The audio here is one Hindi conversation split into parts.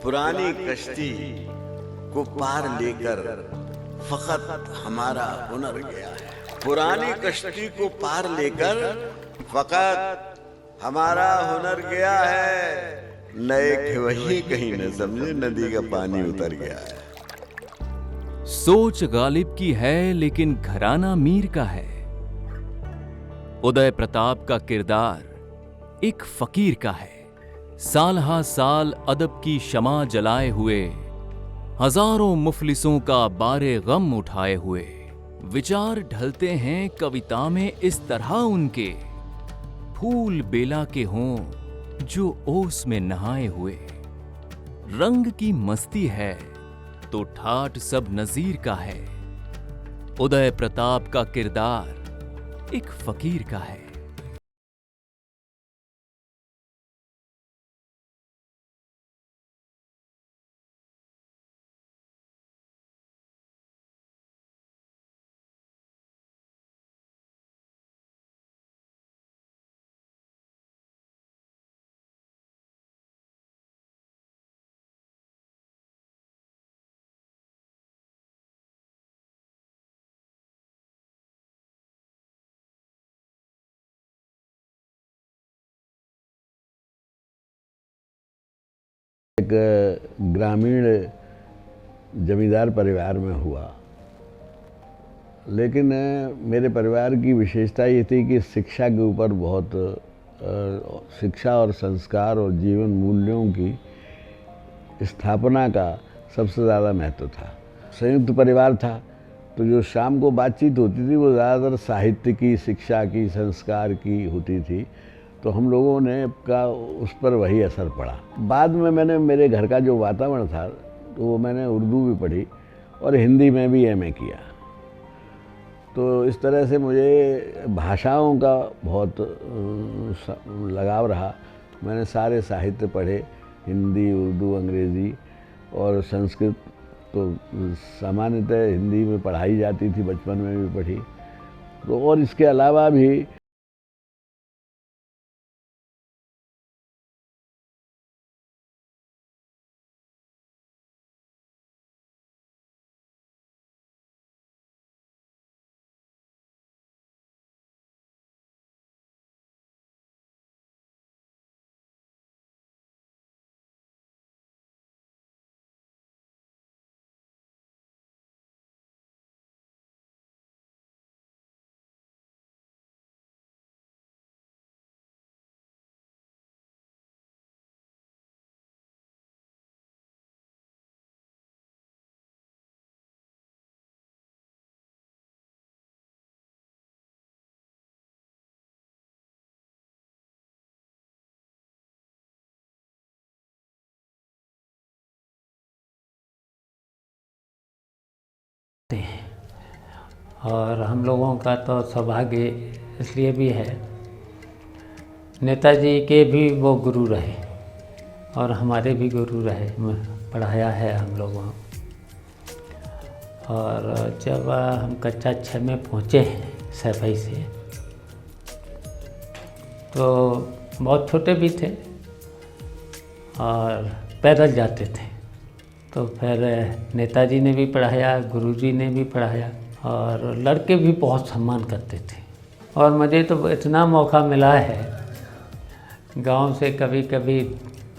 पुरानी कश्ती को पार लेकर फकत हमारा हुनर गया है। पुरानी कश्ती को पार लेकर फकत हमारा हुनर गया है। नए के वही कहीं न समझे, नदी का पानी उतर गया है। सोच गालिब की है लेकिन घराना मीर का है। उदय प्रताप का किरदार एक फकीर का है। साल हा साल अदब की शमा जलाए हुए, हजारों मुफलिसों का बारे गम उठाए हुए, विचार ढलते हैं कविता में इस तरह उनके, फूल बेला के हों जो ओस में नहाए हुए। रंग की मस्ती है तो ठाठ सब नजीर का है। उदय प्रताप का किरदार एक फकीर का है। एक ग्रामीण जमींदार परिवार में हुआ, लेकिन मेरे परिवार की विशेषता ये थी कि शिक्षा के ऊपर बहुत शिक्षा और संस्कार और जीवन मूल्यों की स्थापना का सबसे ज़्यादा महत्व था। संयुक्त परिवार था तो जो शाम को बातचीत होती थी वो ज़्यादातर साहित्य की, शिक्षा की, संस्कार की होती थी। तो हम लोगों ने का उस पर वही असर पड़ा। बाद में मैंने मेरे घर का जो वातावरण था तो वो मैंने उर्दू भी पढ़ी और हिंदी में भी एमए किया। तो इस तरह से मुझे भाषाओं का बहुत लगाव रहा। मैंने सारे साहित्य पढ़े, हिंदी, उर्दू, अंग्रेज़ी और संस्कृत तो सामान्यतः हिंदी में पढ़ाई जाती थी, बचपन में भी पढ़ी। तो और इसके अलावा भी और हम लोगों का तो सौभाग्य इसलिए भी है, नेताजी के भी वो गुरु रहे और हमारे भी गुरु रहे, पढ़ाया है हम लोगों। और जब हम कक्षा 6 में पहुँचे हैं सैफई से, तो बहुत छोटे भी थे और पैदल जाते थे। तो फिर नेताजी ने भी पढ़ाया, गुरुजी ने भी पढ़ाया और लड़के भी बहुत सम्मान करते थे। और मुझे तो इतना मौका मिला है, गांव से कभी कभी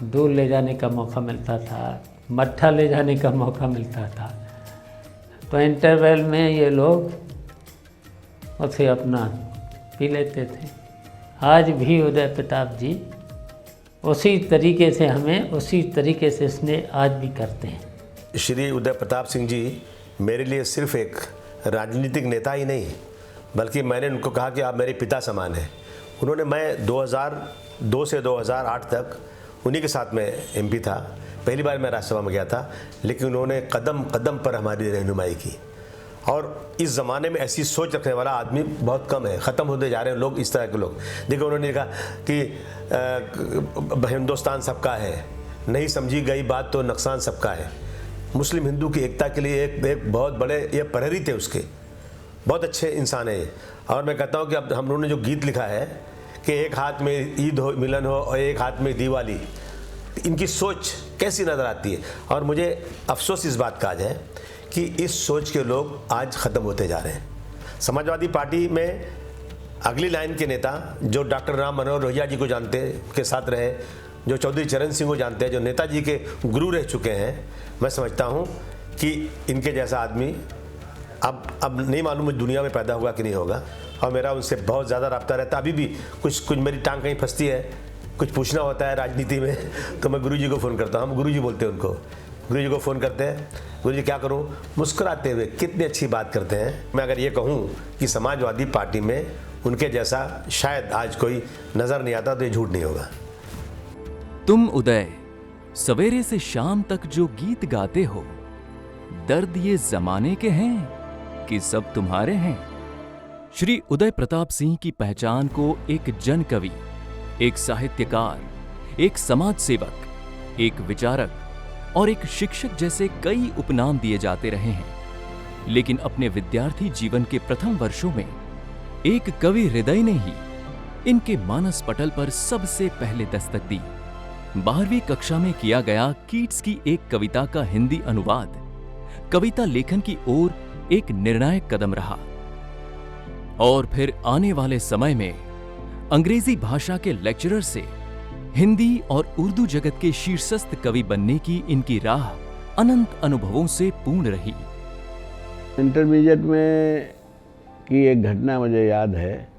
दूध ले जाने का मौका मिलता था, मट्ठा ले जाने का मौका मिलता था। तो इंटरवल में ये लोग उसे अपना पी लेते थे। आज भी उदय प्रताप जी उसी तरीके से हमें उसी तरीके से स्नेह आज भी करते हैं। श्री उदय प्रताप सिंह जी मेरे लिए सिर्फ एक राजनीतिक नेता ही नहीं, बल्कि मैंने उनको कहा कि आप मेरे पिता समान हैं। उन्होंने, मैं 2002 से 2008 तक उन्हीं के साथ में एमपी था। पहली बार मैं राज्यसभा में गया था, लेकिन उन्होंने कदम कदम पर हमारी रहनुमाई की। और इस ज़माने में ऐसी सोच रखने वाला आदमी बहुत कम है, ख़त्म होते जा रहे हैं लोग, इस तरह के लोग। देखो, उन्होंने कहा कि हिंदुस्तान सबका है, नहीं समझी गई बात तो नुकसान सबका है। मुस्लिम हिंदू की एकता के लिए एक बहुत बड़े ये प्रहरी थे उसके, बहुत अच्छे इंसान है। और मैं कहता हूँ कि अब हम लोगों ने जो गीत लिखा है कि एक हाथ में ईद हो मिलन हो और एक हाथ में दिवाली, इनकी सोच कैसी नज़र आती है। और मुझे अफसोस इस बात का आज है कि इस सोच के लोग आज ख़त्म होते जा रहे हैं। समाजवादी पार्टी में अगली लाइन के नेता जो डॉक्टर राम मनोहर लोहिया जी को जानते के साथ रहे, जो चौधरी चरण सिंह को जानते हैं, जो नेताजी के गुरु रह चुके हैं, मैं समझता हूँ कि इनके जैसा आदमी अब नहीं मालूम मुझे दुनिया में पैदा होगा कि नहीं होगा। और मेरा उनसे बहुत ज़्यादा रब्ता रहता है। अभी भी कुछ मेरी टांग कहीं फंसती है, कुछ पूछना होता है राजनीति में, तो मैं गुरुजी को फ़ोन करता हूँ। हम गुरुजी बोलते हैं उनको, गुरुजी को फ़ोन करते हैं, गुरुजी क्या करूँ, मुस्कुराते हुए कितनी अच्छी बात करते हैं। मैं अगर ये कहूँ कि समाजवादी पार्टी में उनके जैसा शायद आज कोई नज़र नहीं आता तो ये झूठ नहीं होगा। तुम उदय सवेरे से शाम तक जो गीत गाते हो, दर्द ये जमाने के हैं कि सब तुम्हारे हैं। श्री उदय प्रताप सिंह की पहचान को एक जन कवि, एक साहित्यकार, एक समाज सेवक, एक विचारक और एक शिक्षक जैसे कई उपनाम दिए जाते रहे हैं। लेकिन अपने विद्यार्थी जीवन के प्रथम वर्षों में एक कवि हृदय ने ही इनके मानस पटल पर सबसे पहले दस्तक दी। 12वीं कक्षा में किया गया कीट्स की एक कविता का हिंदी अनुवाद कविता लेखन की ओर एक निर्णायक कदम रहा। और फिर आने वाले समय में अंग्रेजी भाषा के लेक्चरर से हिंदी और उर्दू जगत के शीर्षस्थ कवि बनने की इनकी राह अनंत अनुभवों से पूर्ण रही। इंटरमीडिएट में की एक घटना मुझे याद है।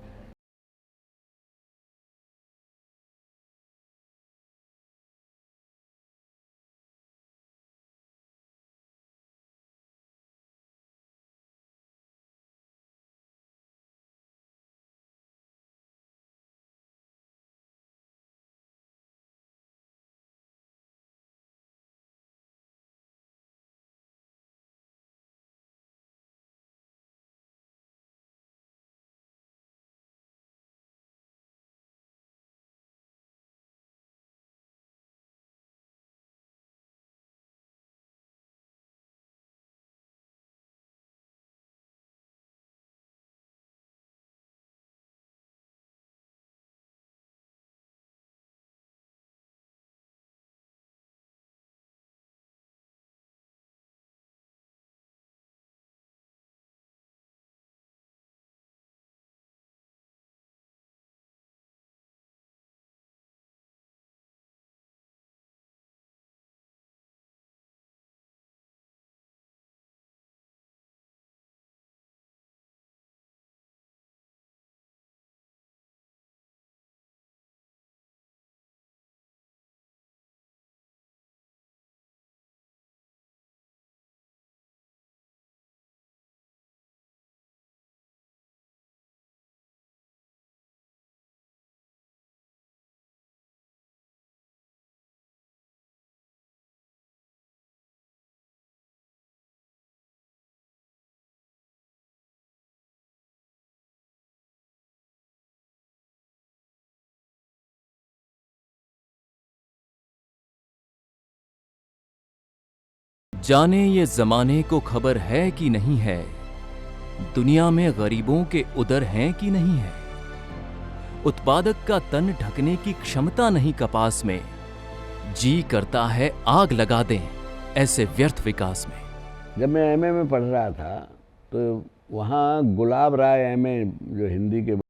जाने ये जमाने को खबर है कि नहीं है, दुनिया में गरीबों के उदर हैं कि नहीं है। उत्पादक का तन ढकने की क्षमता नहीं कपास में, जी करता है आग लगा दें ऐसे व्यर्थ विकास में। जब मैं एमए में पढ़ रहा था तो वहाँ गुलाब राय एमए जो हिंदी के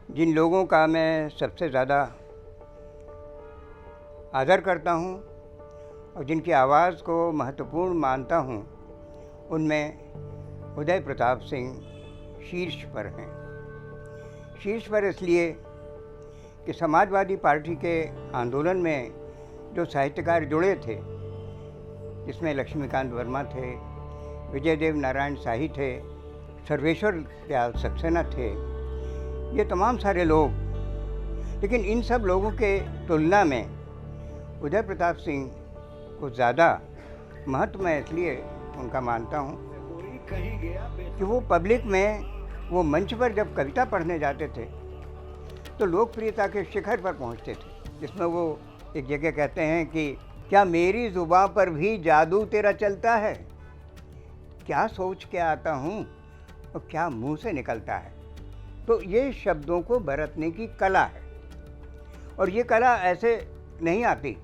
जिन लोगों का मैं सबसे ज़्यादा आदर करता हूँ और जिनकी आवाज़ को महत्वपूर्ण मानता हूँ, उनमें उदय प्रताप सिंह शीर्ष पर हैं। शीर्ष पर इसलिए कि समाजवादी पार्टी के आंदोलन में जो साहित्यकार जुड़े थे, जिसमें लक्ष्मीकांत वर्मा थे, विजयदेव नारायण शाही थे, सर्वेश्वर दयाल सक्सेना थे, ये तमाम सारे लोग, लेकिन इन सब लोगों के तुलना में उदय प्रताप सिंह को ज़्यादा महत्व मैं इसलिए उनका मानता हूँ कि वो पब्लिक में, वो मंच पर जब कविता पढ़ने जाते थे तो लोकप्रियता के शिखर पर पहुँचते थे, जिसमें वो एक जगह कहते हैं कि क्या मेरी ज़ुबान पर भी जादू तेरा चलता है, क्या सोच के आता हूँ और क्या मुंह से निकलता है। तो ये शब्दों को बरतने की कला है, और ये कला ऐसे नहीं आती,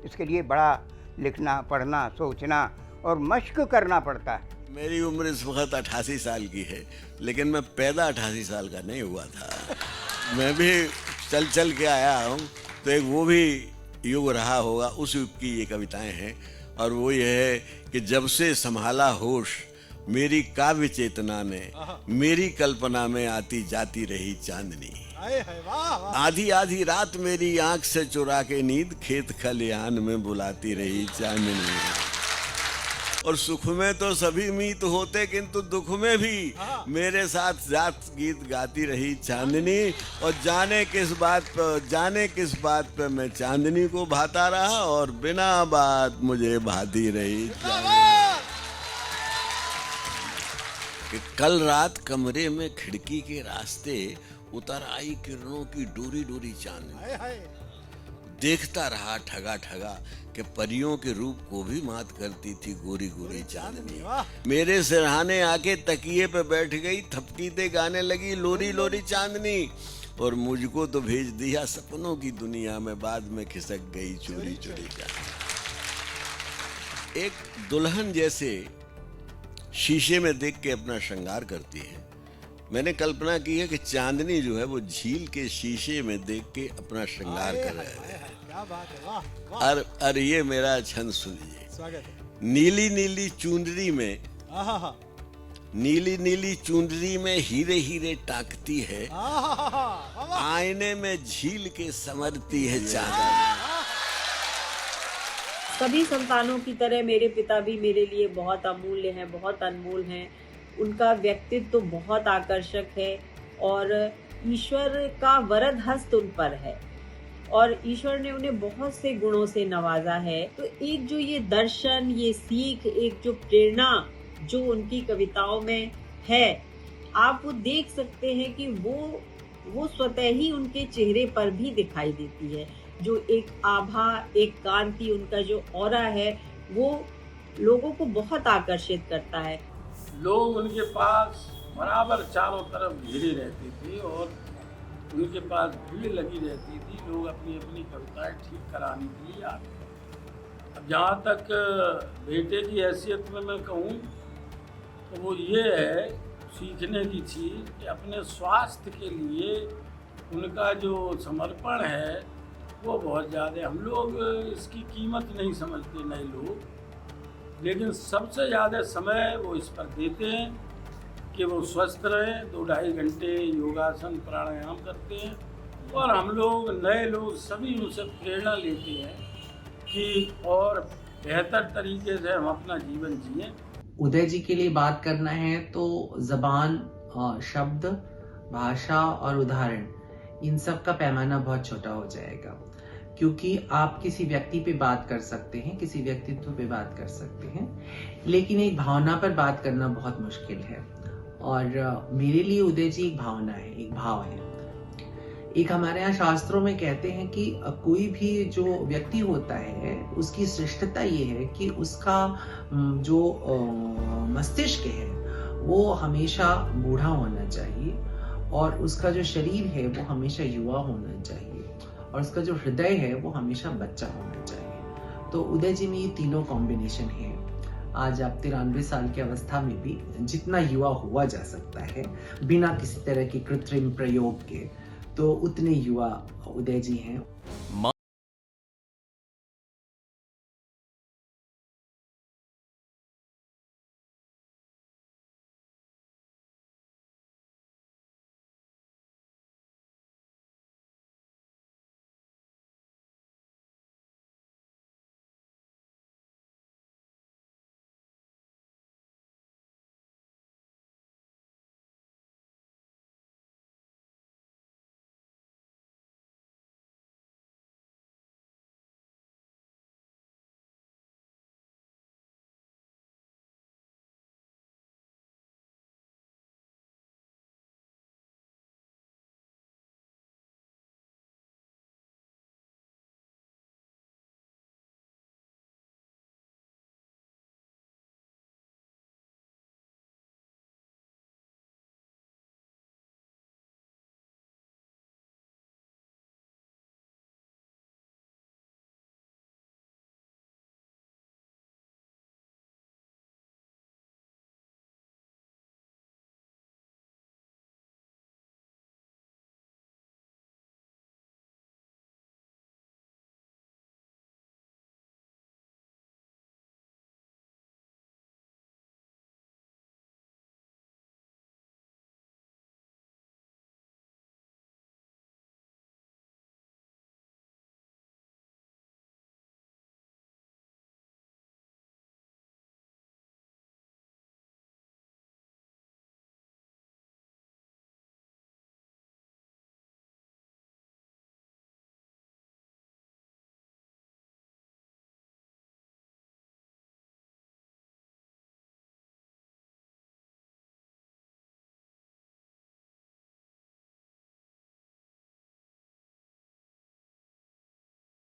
इसके लिए बड़ा लिखना, पढ़ना, सोचना और मश्क करना पड़ता है। मेरी उम्र इस वक्त 88 साल की है, लेकिन मैं पैदा 88 साल का नहीं हुआ था। मैं भी चल चल के आया हूँ, तो एक वो भी युग रहा होगा, उस युग की ये कविताएं हैं। और वो ये है कि जब से संभाला होश मेरी काव्य चेतना ने, मेरी कल्पना में आती जाती रही चांदनी। आधी आधी रात मेरी आंख से चुरा के नींद खेत खलिहान में बुलाती रही चांदनी। और सुख में तो सभी मीत होते, किंतु दुख में भी मेरे साथ जात गीत गाती रही चांदनी। और जाने किस बात पे मैं चांदनी को भाता रहा, और बिना बात मुझे भाती रही चांदनी। कि कल रात कमरे में खिड़की के रास्ते उतर आई किरणों की डोरी डोरी चांदनी। देखता रहा ठगा ठगा कि परियों के रूप को भी मात करती थी गोरी गोरी चांदनी। मेरे सिरहाने आके तकिए पे बैठ गई, थपकीते गाने लगी लोरी लोरी चांदनी। और मुझको तो भेज दिया सपनों की दुनिया में, बाद में खिसक गई चोरी चोरी चांदनी। एक दुल्हन जैसे शीशे में देख के अपना श्रृंगार करती है, मैंने कल्पना की है कि चांदनी जो है वो झील के शीशे में देख के अपना श्रृंगार कर रहे हैं। क्या बात है, वाह वाह। और ये मेरा छंद सुनिए। स्वागत है। नीली नीली चुनरी में, नीली नीली चुनरी में हीरे हीरे टाकती है, आईने में झील के समरती है चांदनी। सभी संतानों की तरह मेरे पिता भी मेरे लिए बहुत अमूल्य हैं, बहुत अनमोल हैं। उनका व्यक्तित्व तो बहुत आकर्षक है और ईश्वर का वरद हस्त उन पर है और ईश्वर ने उन्हें बहुत से गुणों से नवाजा है। तो एक जो ये दर्शन, ये सीख, एक जो प्रेरणा जो उनकी कविताओं में है, आप वो देख सकते हैं कि वो स्वतः ही उनके चेहरे पर भी दिखाई देती है। जो एक आभा, एक कांति, उनका जो ऑरा है, वो लोगों को बहुत आकर्षित करता है। लोग उनके पास बराबर चारों तरफ घिरे रहते थे और उनके पास भीड़ लगी रहती थी। लोग अपनी अपनी कविताएं ठीक कराने के लिए आते थे। अब जहाँ तक बेटे की हैसियत में मैं कहूँ तो वो ये है सीखने की चीज़ कि अपने स्वास्थ्य के लिए उनका जो समर्पण है वो बहुत ज़्यादा। हम लोग इसकी कीमत नहीं समझते, नए लोग, लेकिन सबसे ज़्यादा समय वो इस पर देते हैं कि वो स्वस्थ रहें। 2-2.5 घंटे योगासन प्राणायाम करते हैं और हम लोग नए लोग सभी उनसे प्रेरणा लेते हैं कि और बेहतर तरीके से हम अपना जीवन जिएं। उदय जी के लिए बात करना है तो ज़बान, शब्द, भाषा और उदाहरण, इन सब का पैमाना बहुत छोटा हो जाएगा, क्योंकि आप किसी व्यक्ति पे बात कर सकते हैं, किसी व्यक्तित्व पे बात कर सकते हैं, लेकिन एक भावना पर बात करना बहुत मुश्किल है। और मेरे लिए उदय जी एक भावना है, एक भाव है। एक हमारे यहाँ शास्त्रों में कहते हैं कि कोई भी जो व्यक्ति होता है उसकी श्रेष्ठता ये है कि उसका जो मस्तिष्क है वो हमेशा बूढ़ा होना चाहिए और उसका जो शरीर है वो हमेशा युवा होना चाहिए और उसका जो हृदय है वो हमेशा बच्चा होना चाहिए। तो उदय जी में ये तीनों कॉम्बिनेशन है। आज आप 93 साल की अवस्था में भी जितना युवा हुआ जा सकता है बिना किसी तरह के कृत्रिम प्रयोग के, तो उतने युवा उदय जी हैं।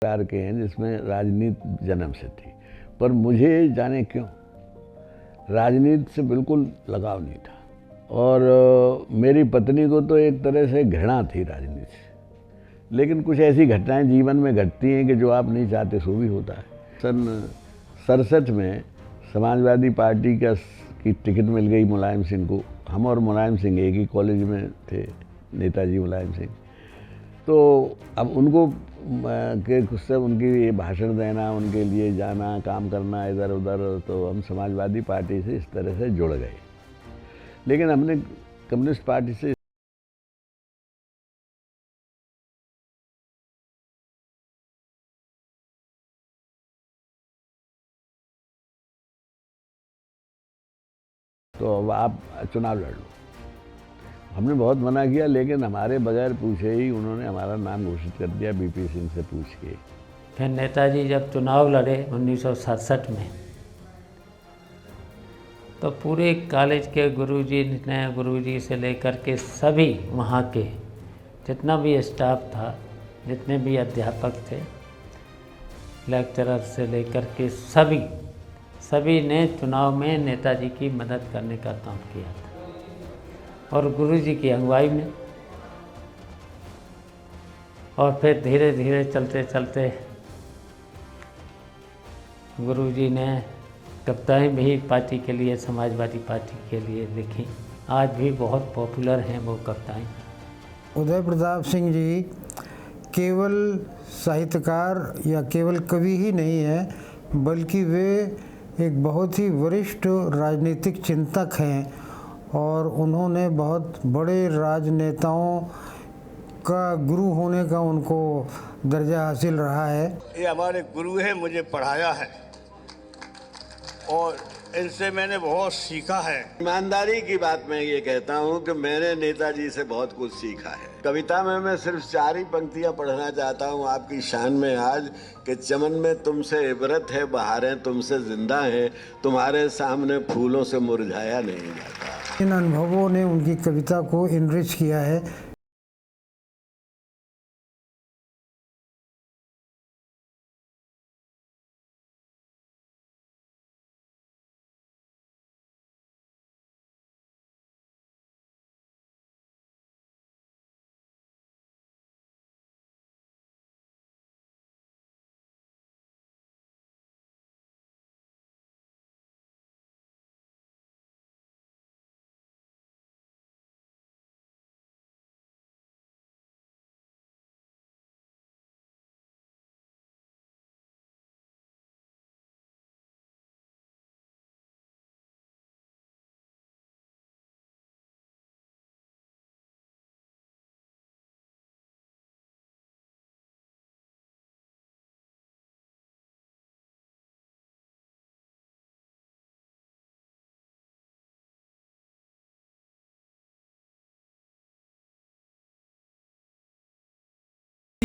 प्रकार के हैं जिसमें राजनीति जन्म से थी, पर मुझे जाने क्यों राजनीति से बिल्कुल लगाव नहीं था। और मेरी पत्नी को तो एक तरह से घृणा थी राजनीति से, लेकिन कुछ ऐसी घटनाएं जीवन में घटती हैं कि जो आप नहीं चाहते सो भी होता है। सन 67 में समाजवादी पार्टी की टिकट मिल गई मुलायम सिंह को। हम और मुलायम सिंह एक ही कॉलेज में थे, नेताजी मुलायम सिंह। तो अब उनको के उससे उनकी भाषण देना, उनके लिए जाना, काम करना इधर उधर, तो हम समाजवादी पार्टी से इस तरह से जुड़ गए। लेकिन हमने कम्युनिस्ट पार्टी से तो अब आप चुनाव लड़ लो। हमने बहुत मना किया, लेकिन हमारे बगैर पूछे ही उन्होंने हमारा नाम घोषित कर दिया बीपी सिंह से पूछ के। फिर नेताजी जब चुनाव लड़े 1967 में, तो पूरे कॉलेज के गुरुजी से लेकर के सभी वहाँ के जितना भी स्टाफ था, जितने भी अध्यापक थे, लेक्चरर से लेकर के सभी ने चुनाव में नेताजी की मदद करने का काम किया था। और गुरुजी की अगुवाई में, और फिर धीरे धीरे चलते चलते गुरुजी ने कविताएं भी पार्टी के लिए, समाजवादी पार्टी के लिए लिखी। आज भी बहुत पॉपुलर हैं वो कविताएं। उदय प्रताप सिंह जी केवल साहित्यकार या केवल कवि ही नहीं है, बल्कि वे एक बहुत ही वरिष्ठ राजनीतिक चिंतक हैं और उन्होंने बहुत बड़े राजनेताओं का गुरु होने का उनको दर्जा हासिल रहा है। ये हमारे गुरु हैं, मुझे पढ़ाया है और इनसे मैंने बहुत सीखा है। ईमानदारी की बात मैं ये कहता हूँ कि मैंने नेताजी से बहुत कुछ सीखा है। कविता में मैं सिर्फ 4 ही पंक्तियाँ पढ़ना चाहता हूँ आपकी शान में आज, कि चमन में तुमसे इबरत है, बहारें तुमसे जिंदा हैं, तुम्हारे सामने फूलों से मुरझाया नहीं जाता। इन अनुभवों ने उनकी कविता को इनरिच किया है।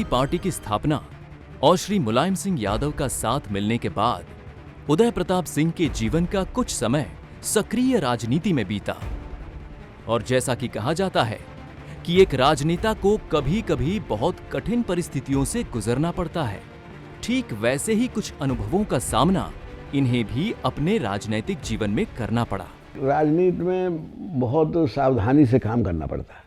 पार्टी की स्थापना और श्री मुलायम सिंह यादव का साथ मिलने के बाद उदय प्रताप सिंह के जीवन का कुछ समय सक्रिय राजनीति में बीता। और जैसा कि कहा जाता है कि एक राजनेता को कभी कभी बहुत कठिन परिस्थितियों से गुजरना पड़ता है, ठीक वैसे ही कुछ अनुभवों का सामना इन्हें भी अपने राजनैतिक जीवन में करना पड़ा। राजनीति में बहुत सावधानी से काम करना पड़ता है।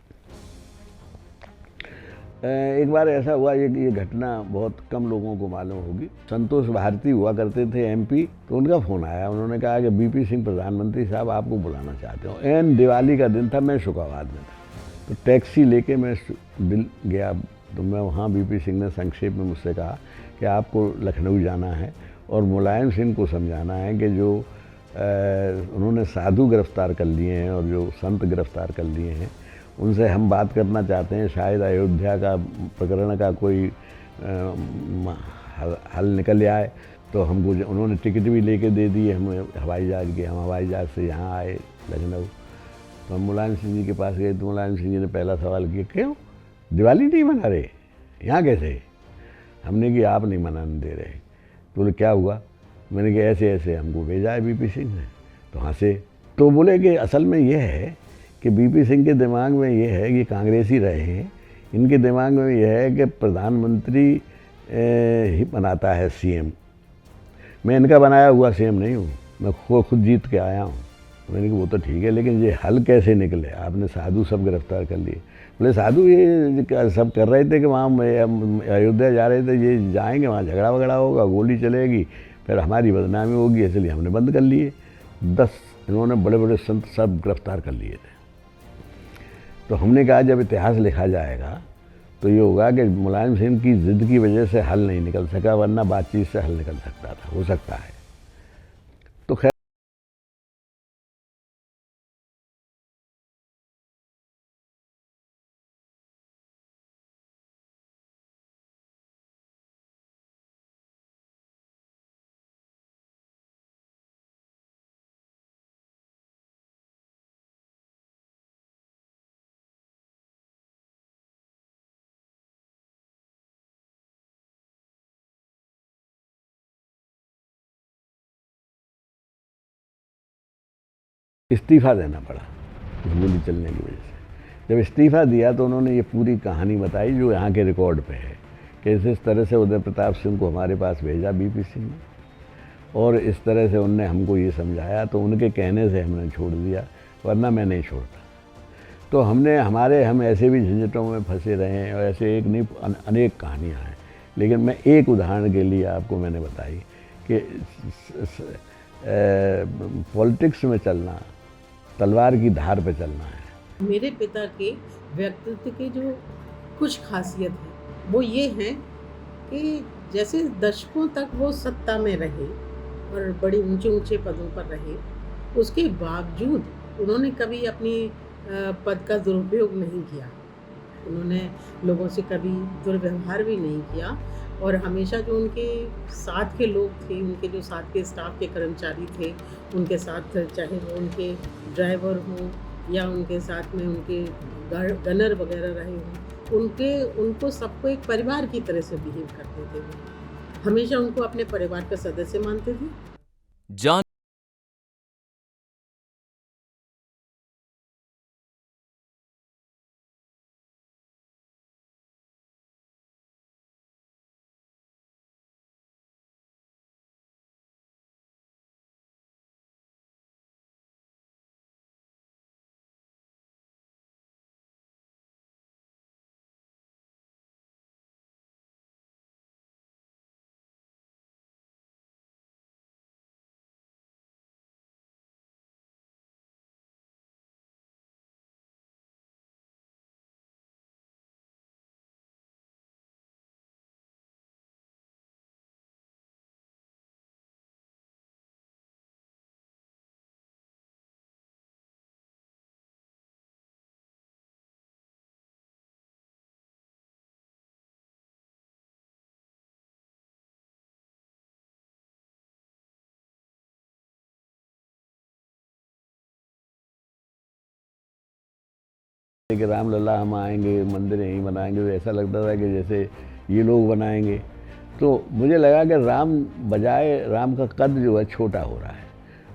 एक बार ऐसा हुआ, ये घटना बहुत कम लोगों को मालूम होगी। संतोष भारती हुआ करते थे एमपी, तो उनका फ़ोन आया। उन्होंने कहा कि बीपी सिंह प्रधानमंत्री साहब आपको बुलाना चाहते हो। एन दिवाली का दिन था, मैं शुकाबाद में था, तो टैक्सी लेके मैं दिल गया। तो मैं वहाँ बीपी सिंह ने संक्षेप में मुझसे कहा कि आपको लखनऊ जाना है और मुलायम सिंह को समझाना है कि जो उन्होंने साधु गिरफ्तार कर लिए हैं और जो संत गिरफ्तार कर लिए हैं, उनसे हम बात करना चाहते हैं। शायद अयोध्या का प्रकरण का कोई हल निकल आए, तो हमको उन्होंने टिकट भी लेके दे दी है हमें हवाई जहाज़ की। हम हवाई जहाज़ से यहाँ आए लखनऊ। तो हम मुलायम सिंह जी के पास गए, तो मुलायम सिंह जी ने पहला सवाल किया, क्यों दिवाली नहीं मना रहे, यहाँ कैसे? हमने कि आप नहीं मनाने दे रहे। तो बोले क्या हुआ? मैंने कहा ऐसे ऐसे हमको भेजा है बीपी सिंह ने। तो हंसे। तो बोले कि असल में ये है कि बीपी सिंह के दिमाग में ये है कि कांग्रेसी रहे हैं, इनके दिमाग में ये है कि प्रधानमंत्री ही बनाता है सीएम। मैं इनका बनाया हुआ सीएम नहीं हूँ, मैं खुद जीत के आया हूँ। मैंने कहा वो तो ठीक है, लेकिन ये हल कैसे निकले? आपने साधु सब गिरफ्तार कर लिए। बोले साधु ये सब कर रहे थे कि वहाँ अयोध्या जा रहे थे, ये जाएंगे वहाँ झगड़ा वगड़ा होगा, गोली चलेगी, फिर हमारी बदनामी होगी, इसलिए हमने बंद कर लिए। 10 इन्होंने बड़े बड़े संत सब गिरफ्तार कर लिए थे। तो हमने कहा जब इतिहास लिखा जाएगा तो ये होगा कि मुलायम सिंह की जिद की वजह से हल नहीं निकल सका, वरना बातचीत से हल निकल सकता था, हो सकता है। तो खैर इस्तीफ़ा देना पड़ा गोली चलने की वजह से। जब इस्तीफ़ा दिया तो उन्होंने ये पूरी कहानी बताई जो यहाँ के रिकॉर्ड पे है कि इस तरह से उदय प्रताप सिंह को हमारे पास भेजा बीपी सिंह ने, और इस तरह से उनने हमको ये समझाया, तो उनके कहने से हमने छोड़ दिया, वरना मैं नहीं छोड़ता। तो हम ऐसे भी झंझटों में फंसे रहे हैं, और ऐसे एक नहीं अनेक कहानियाँ हैं। लेकिन मैं एक उदाहरण के लिए आपको मैंने बताई कि पॉलिटिक्स में चलना तलवार की धार पे चलना है। मेरे पिता के व्यक्तित्व के जो कुछ खासियत है वो ये है कि जैसे दशकों तक वो सत्ता में रहे और बड़े ऊंचे ऊंचे पदों पर रहे, उसके बावजूद उन्होंने कभी अपनी पद का दुरुपयोग नहीं किया। उन्होंने लोगों से कभी दुर्व्यवहार भी नहीं किया, और हमेशा जो उनके साथ के लोग थे, उनके जो साथ के स्टाफ के कर्मचारी थे, उनके साथ चाहे वो उनके ड्राइवर हों या उनके साथ में उनके गनर वगैरह रहे हों, उनको सबको एक परिवार की तरह से बिहेव करते थे। वो हमेशा उनको अपने परिवार का सदस्य मानते थे। जान कि रामलला हम आएंगे, मंदिर यहीं बनाएंगे, तो ऐसा लगता था कि जैसे ये लोग बनाएंगे। तो मुझे लगा कि राम बजाय राम का कद जो है छोटा हो रहा है।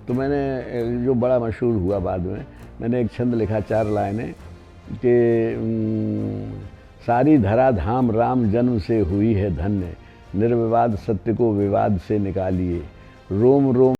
तो मैंने जो बड़ा मशहूर हुआ बाद में, मैंने एक छंद लिखा 4 लाइनें कि सारी धरा धाम राम जन्म से हुई है धन्य, निर्विवाद सत्य को विवाद से निकालिए, रोम रोम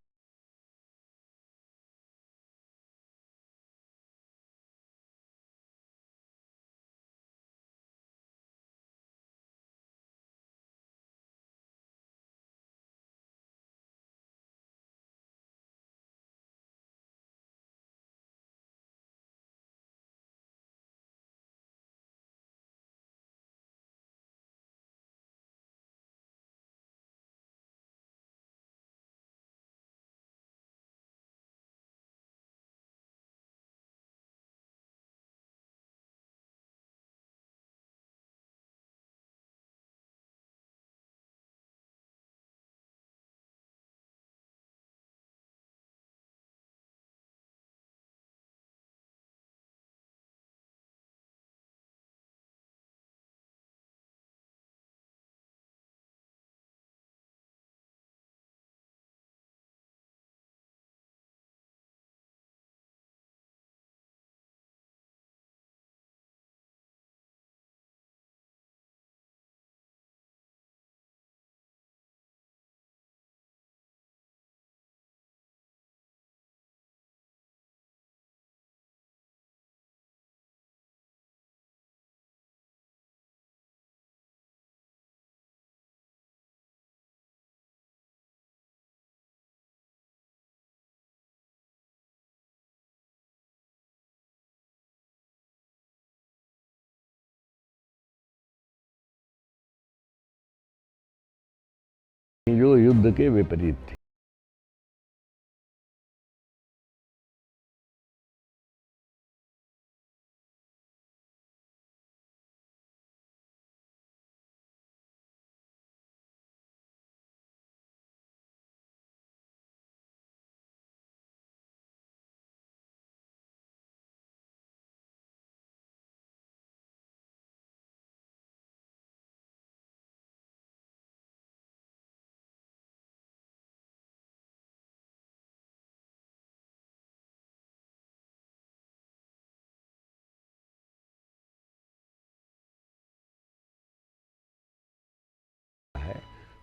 जो युद्ध के विपरीत थी।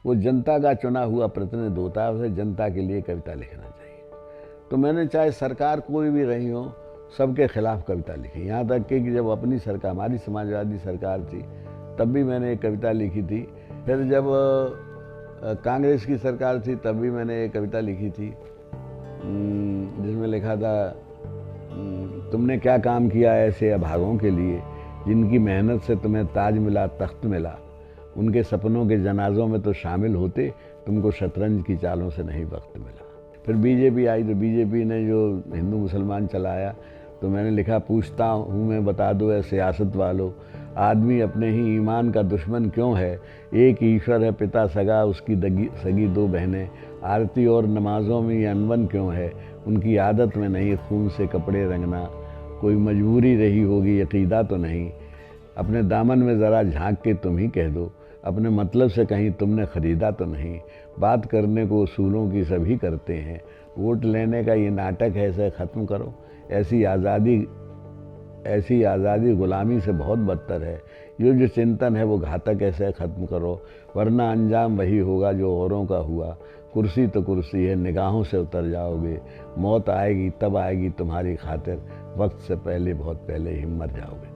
वो जनता का चुना हुआ प्रतिनिधि होता है, उसे जनता के लिए कविता लिखना चाहिए। तो मैंने चाहे सरकार कोई भी रही हो, सबके खिलाफ कविता लिखी। यहाँ तक कि जब अपनी सरकार, हमारी समाजवादी सरकार थी, तब भी मैंने एक कविता लिखी थी। फिर जब कांग्रेस की सरकार थी, तब भी मैंने एक कविता लिखी थी जिसमें लिखा था, तुमने क्या काम किया ऐसे अभागों के लिए, जिनकी मेहनत से तुम्हें ताज मिला तख्त मिला, उनके सपनों के जनाजों में तो शामिल होते, तुमको शतरंज की चालों से नहीं वक्त मिला। फिर बीजेपी आई, तो बीजेपी ने जो हिंदू मुसलमान चलाया, तो मैंने लिखा, पूछता हूँ मैं बता दो ऐ सियासत वालों, आदमी अपने ही ईमान का दुश्मन क्यों है, एक ईश्वर है पिता सगा, उसकी सगी 2 बहनें, आरती और नमाजों में ये अनबन क्यों है, उनकी आदत में नहीं खून से कपड़े रंगना, कोई मजबूरी रही होगी अकीदा तो नहीं, अपने दामन में ज़रा झांक के तुम ही कह दो, अपने मतलब से कहीं तुमने ख़रीदा तो नहीं, बात करने को उसूलों की सभी करते हैं, वोट लेने का ये नाटक है, इसे ख़त्म करो, ऐसी आज़ादी ग़ुलामी से बहुत बदतर है, ये जो चिंतन है वो घातक, ऐसे ख़त्म करो, वरना अंजाम वही होगा जो औरों का हुआ, कुर्सी तो कुर्सी है, निगाहों से उतर जाओगे, मौत आएगी तब आएगी तुम्हारी खातिर, वक्त से पहले बहुत पहले ही मर जाओगे।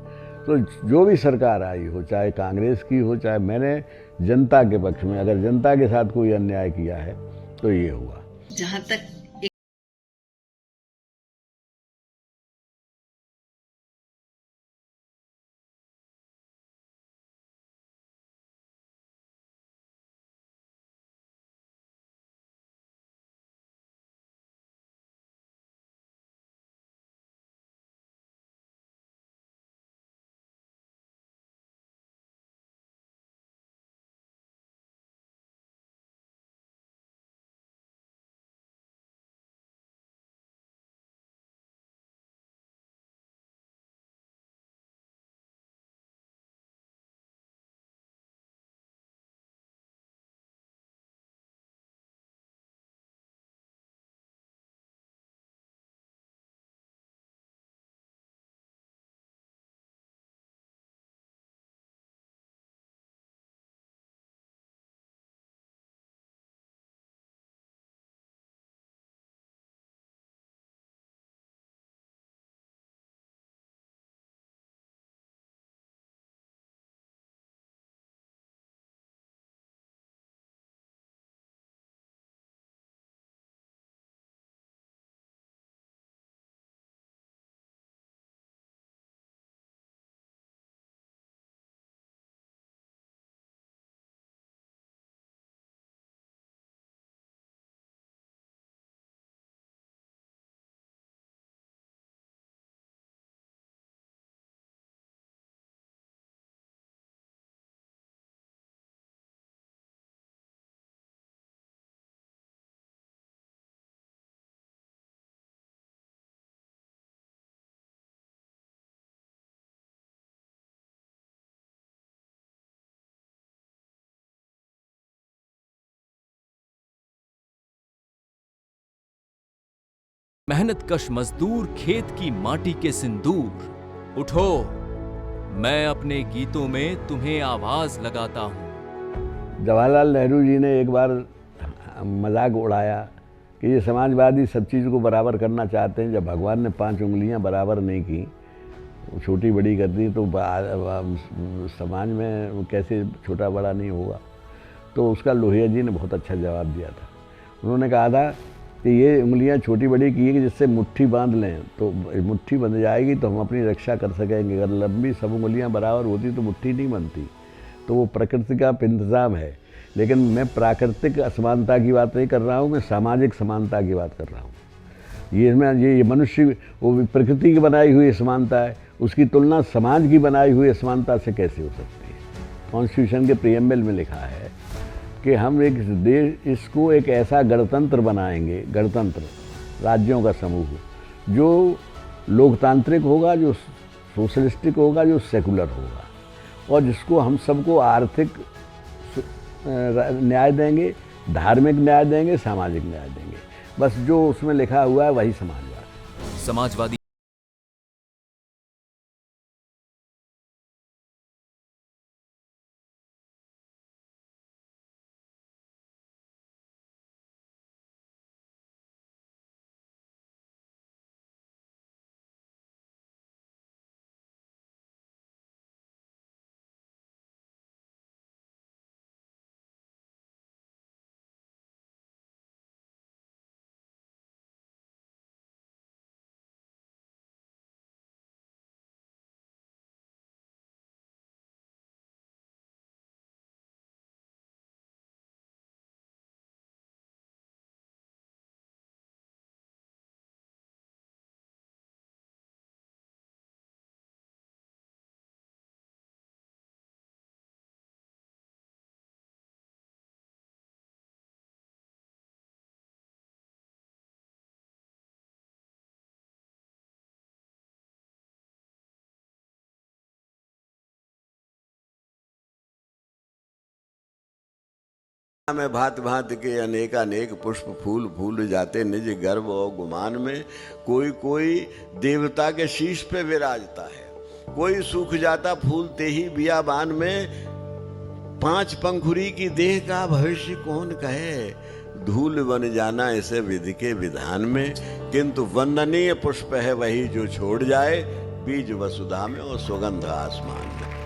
तो जो भी सरकार आई हो, चाहे कांग्रेस की हो, चाहे, मैंने जनता के पक्ष में, अगर जनता के साथ कोई अन्याय किया है तो ये हुआ। जहाँ तक मेहनतकश मजदूर खेत की माटी के सिंदूर, उठो, मैं अपने गीतों में तुम्हें आवाज लगाता हूं। जवाहरलाल नेहरू जी ने एक बार मजाक उड़ाया कि ये समाजवादी सब चीज़ को बराबर करना चाहते हैं। जब भगवान ने 5 उंगलियां बराबर नहीं की, छोटी बड़ी कर दी, तो समाज में कैसे छोटा बड़ा नहीं होगा। तो उसका लोहिया जी ने बहुत अच्छा जवाब दिया था। उन्होंने कहा था कि ये उंगलियां छोटी बड़ी की कि जिससे मुट्ठी बांध लें तो मुट्ठी बंध जाएगी, तो हम अपनी रक्षा कर सकेंगे। अगर लंबी सब उंगलियां बराबर होती तो मुट्ठी नहीं बनती। तो वो प्रकृति का इंतज़ाम है। लेकिन मैं प्राकृतिक असमानता की बात नहीं कर रहा हूँ, मैं सामाजिक समानता की बात कर रहा हूँ। ये मनुष्य वो प्रकृति की बनाई हुई समानता है, उसकी तुलना समाज की बनाई हुई समानता से कैसे हो सकती है। कॉन्स्टिट्यूशन के प्रीएम्बल में लिखा है कि हम एक देश, इसको एक ऐसा गणतंत्र बनाएंगे, गणतंत्र राज्यों का समूह, जो लोकतांत्रिक होगा, जो सोशलिस्टिक होगा, जो सेकुलर होगा, और जिसको हम सबको आर्थिक न्याय देंगे, धार्मिक न्याय देंगे, सामाजिक न्याय देंगे। बस जो उसमें लिखा हुआ है वही समाजवादी। में भांति भांति के अनेकानेक पुष्प फूल फूल जाते निज गर्भ और गुमान में। कोई कोई देवता के शीश पे विराजता है, कोई सूख जाता फूलते ही बियाबान में। 5 पंखुड़ी की देह का भविष्य कौन कहे, धूल बन जाना इसे विधि के विधान में। किंतु वंदनीय पुष्प है वही जो छोड़ जाए, बीज वसुधा में और सुगंध आसमान में।